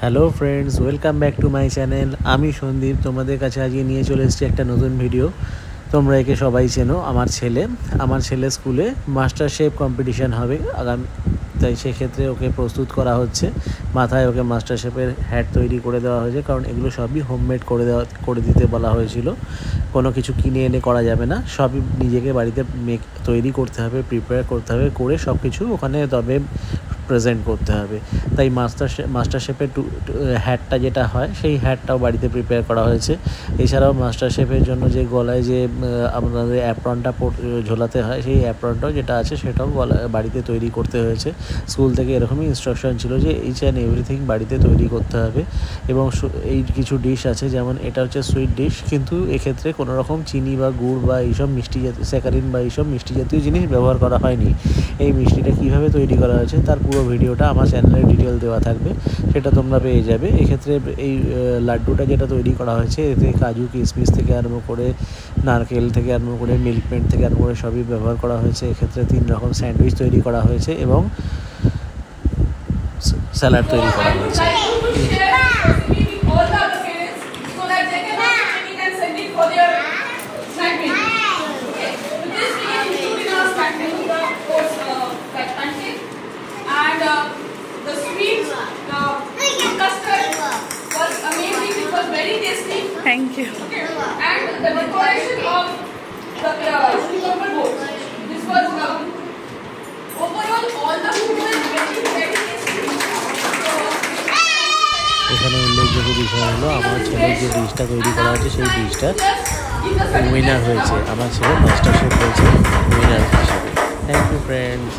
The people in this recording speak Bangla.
Hello friends, welcome back to my channel. আমি সন্দীপ, তোমাদের কাছে আজকে নিয়ে চলে এসেছি একটা নতুন ভিডিও। তোমরা একে সবাই চেনো, আমার ছেলে স্কুলে মাস্টার শেফ কম্পিটিশান হবে আগামী, তাই সেক্ষেত্রে ওকে প্রস্তুত করা হচ্ছে। মাথায় ওকে মাস্টার শেফের হ্যাট তৈরি করে দেওয়া হয়েছে, কারণ এগুলো সবই হোমমেড করে দিতে বলা হয়েছিল। কোনো কিছু কিনে এনে করা যাবে না, সবই নিজেকে বাড়িতে তৈরি করতে হবে, প্রিপেয়ার করতে হবে, করে সব কিছু ওখানে তবে প্রেজেন্ট করতে হবে। তাই মাস্টার শেফের হ্যাটটা যেটা হয়, সেই হ্যাটটাও বাড়িতে প্রিপেয়ার করা হয়েছে। এছাড়াও মাস্টার শেফের জন্য যে গলায় যে আপনাদের অ্যাপ্রনটা ঝোলাতে হয়, সেই অ্যাপ্রনটাও যেটা আছে সেটাও বাড়িতে তৈরি করতে হয়েছে। স্কুল থেকে এরকমই ইনস্ট্রাকশন ছিল যে ইচ অ্যান্ড এভরিথিং বাড়িতে তৈরি করতে হবে। এবং এই কিছু ডিশ আছে, যেমন এটা হচ্ছে সুইট ডিশ, কিন্তু এক্ষেত্রে কোনো রকম চিনি বা গুড় বা এইসব মিষ্টি জাতীয় স্যাকারিন বা এইসব মিষ্টি জাতীয় জিনিস ব্যবহার করা হয়নি। এই মিষ্টিটা কীভাবে তৈরি করা হয়েছে তার পুরো ভিডিওটা আমার চ্যানেলে ডিটেল দেওয়া থাকবে, সেটা তোমরা পেয়ে যাবে। এক্ষেত্রে এই লাড্ডুটা যেটা তৈরি করা হয়েছে, এতে কাজু কিশমিশ থেকে আরম্ভ করে নারকেল থেকে আরম্ভ করে মিল্কমেড থেকে আরম্ভ করে সবই ব্যবহার করা হয়েছে। এক্ষেত্রে 3 রকম স্যান্ডউইচ তৈরি করা হয়েছে এবং স্যালাড তৈরি করা হয়েছে। The sweet custard was amazing. It was very tasty. Thank you. Okay. And the decoration of the silver bowl. This was overall all the food was very tasty. এখানে উল্লেখযোগ্য বিষয় হলো, আমার ছেলের যে ডিশটা তৈরি করা হয়েছে সেই ডিশটা উইনার হয়েছে। আমার ছেলে মাস্টার শেফ হয়েছে উইনার হিসেবে। Thank you friends.